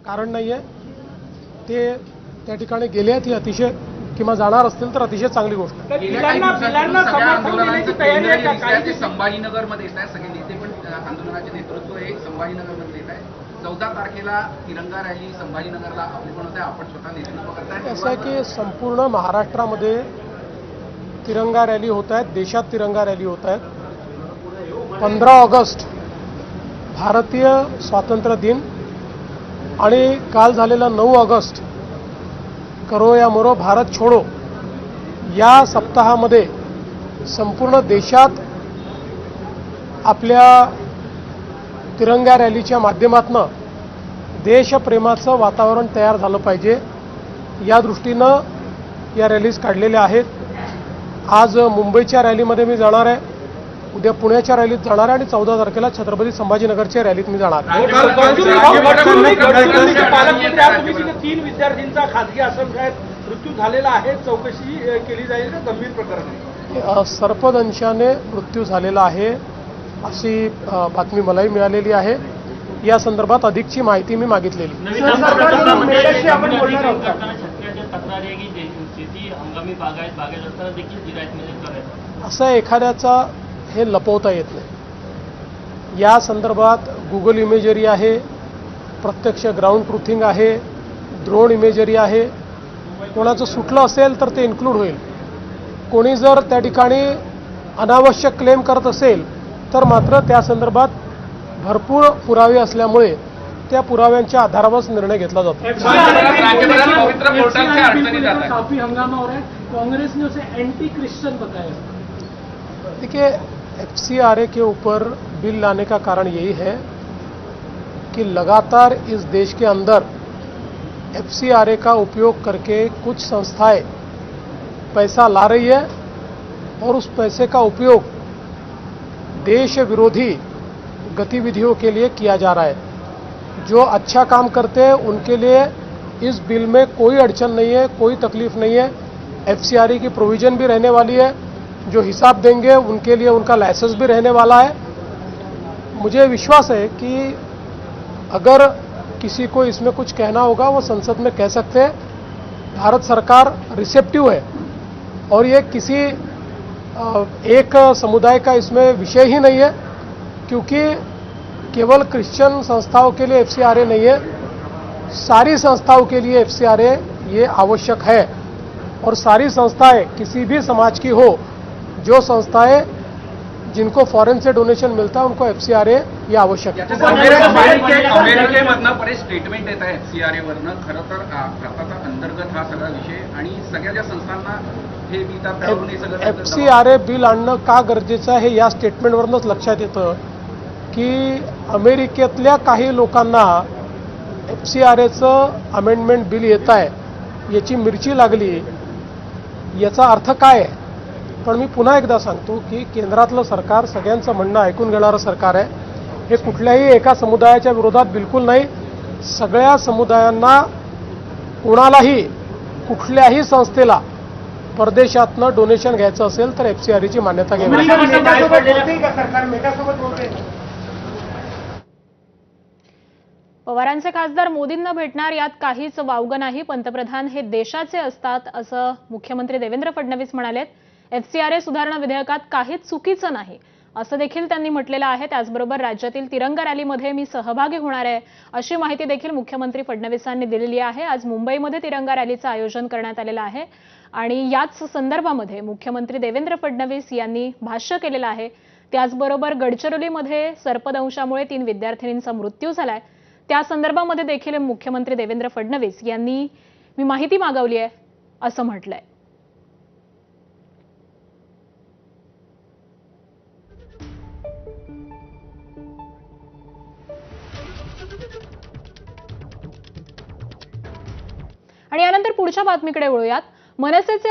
कारण नाही आहे. ते त्या ठिकाणी गेले आहेत, ही अतिशय किंवा जाणार असतील तर अतिशय चांगली गोष्ट आहे. संभाजीनगरमध्ये येत आहे, सगळे नेते पण आंदोलनाचे नेतृत्व हे संभाजीनगरमध्ये येत आहे. 14 तारखेला तिरंगा रॅली संभाजीनगरला आपली पण होते, आपण स्वतः नेतृत्व करताय. असं आहे की संपूर्ण महाराष्ट्रामध्ये तिरंगा रॅली होत आहेत, देशात तिरंगा रॅली होत आहेत. 15 ऑगस्ट भारतीय स्वातंत्र्य दिन आणि काल झालेला 9 ऑगस्ट करो या मरो भारत छोडो या सप्ताहामध्ये संपूर्ण देशात आपल्या तिरंगा रॅलीच्या माध्यमातून देशप्रेमाचं वातावरण तयार झालं पाहिजे, या दृष्टीनं या रॅलीज काढलेल्या आहेत. आज मुंबईच्या रॅलीमध्ये मी जाणार आहे, उद्या पुण्याच्या रॅलीत जाणार आहे आणि 14 तारखेला छत्रपती संभाजीनगरच्या रॅलीत मी जाणार आहे. 3 विद्यार्थ्यांचा खासगी आश्रमशाळेत मृत्यू झालेला आहे, चौकशी केली जाईल का? गंभीर प्रकरण आहे. सर्पदंशाने मृत्यू झालेला आहे अशी बातमी मलाही मिळालेली आहे. या संदर्भात अधिकची माहिती मी मागितलेली. असं एखाद्याचा हे लपवता येत नाही. या संदर्भात गुगल इमेजरी आहे, प्रत्यक्ष ग्राउंड ट्रुथिंग आहे, ड्रोन इमेजरी आहे. कोणाचं सुटलं असेल तर ते इन्क्लूड होईल. कोणी जर त्या ठिकाणी अनावश्यक क्लेम करत असेल तर मात्र त्या संदर्भात भरपूर पुरावे असल्यामुळे त्या पुराव्यांच्या आधारावरच निर्णय घेतला जातो. काफी हंगामा हो रहा है, कांग्रेस ने उसे एंटी क्रिश्चियन बताया. देखिए, FCRA के ऊपर बिल लाने का कारण यही है कि लगातार इस देश के अंदर FCRA का उपयोग करके कुछ संस्थाएं पैसा ला रही है और उस पैसे का उपयोग देश विरोधी गतिविधियों के लिए किया जा रहा है. जो अच्छा काम करते हैं उनके लिए इस बिल में कोई अड़चन नहीं है, कोई तकलीफ नहीं है. FCRA की प्रोविजन भी रहने वाली है. जो हिसाब देंगे उनके लिए उनका लाइसेंस भी रहने वाला है. मुझे विश्वास है कि अगर किसी को इसमें कुछ कहना होगा वो संसद में कह सकते हैं. भारत सरकार रिसेप्टिव है और ये किसी एक समुदाय का इसमें विषय ही नहीं है, क्योंकि केवल क्रिश्चियन संस्थाओं के लिए FCRA नहीं है, सारी संस्थाओं के लिए FCRA ये आवश्यक है. और सारी संस्थाएं किसी भी समाज की हो, जो संस्थाएं जिनको फॉरेन से डोनेशन मिलता है उनको FCRA ये आवश्यक है. अमेरिकेमधनं बरेच स्टेटमेंट येत आहे FCRA वरनं. खरं तर भारताचा अंतर्गत हा सगळा विषय आणि सगळ्या ज्या संस्थांना हे मिळतात त्यावरून हे सगळं FCRA बिल आणणं का गरजेचं आहे या स्टेटमेंटवरूनच लक्षात येतं की अमेरिकेतल्या काही लोकांना FCRAचं अमेंडमेंट बिल येत आहे याची मिरची लागली. याचा अर्थ काय आहे? पण मी पुन्हा एकदा सांगतो की केंद्रातलं सरकार सगळ्यांचं म्हणणं ऐकून घेणारं सरकार आहे. हे कुठल्याही एका समुदायाच्या विरोधात बिलकुल नाही. सगळ्या समुदायांना, कोणालाही कुठल्याही संस्थेला परदेशातनं डोनेशन घ्यायचं असेल तर FCRAची मान्यता घ्यावी. पवारांचे खासदार मोदींना भेटणार यात काहीच वावगं नाही. पंतप्रधान हे देशाचे असतात असं मुख्यमंत्री देवेंद्र फडणवीस म्हणालेत. FCRA सुधारणा विधेयकात काहीच चुकीचं नाही असं देखील त्यांनी म्हटलेलं आहे. त्याचबरोबर राज्यातील तिरंगा रॅलीमध्ये मी सहभागी होणार आहे अशी माहिती देखील मुख्यमंत्री फडणवीसांनी दिलेली आहे. आज मुंबईमध्ये तिरंगा रॅलीचं आयोजन करण्यात आलेलं आहे आणि याच संदर्भामध्ये मुख्यमंत्री देवेंद्र फडणवीस यांनी भाष्य केलेलं आहे. त्याचबरोबर गडचिरोलीमध्ये सर्पदंशामुळे 3 विद्यार्थिनींचा मृत्यू झालाय. त्या संदर्भामध्ये देखील मुख्यमंत्री देवेंद्र फडणवीस यांनी मी माहिती मागवली आहे असं म्हटलंय. आणि यानंतर पुढच्या बातमीकडे वळूयात. मनसेचे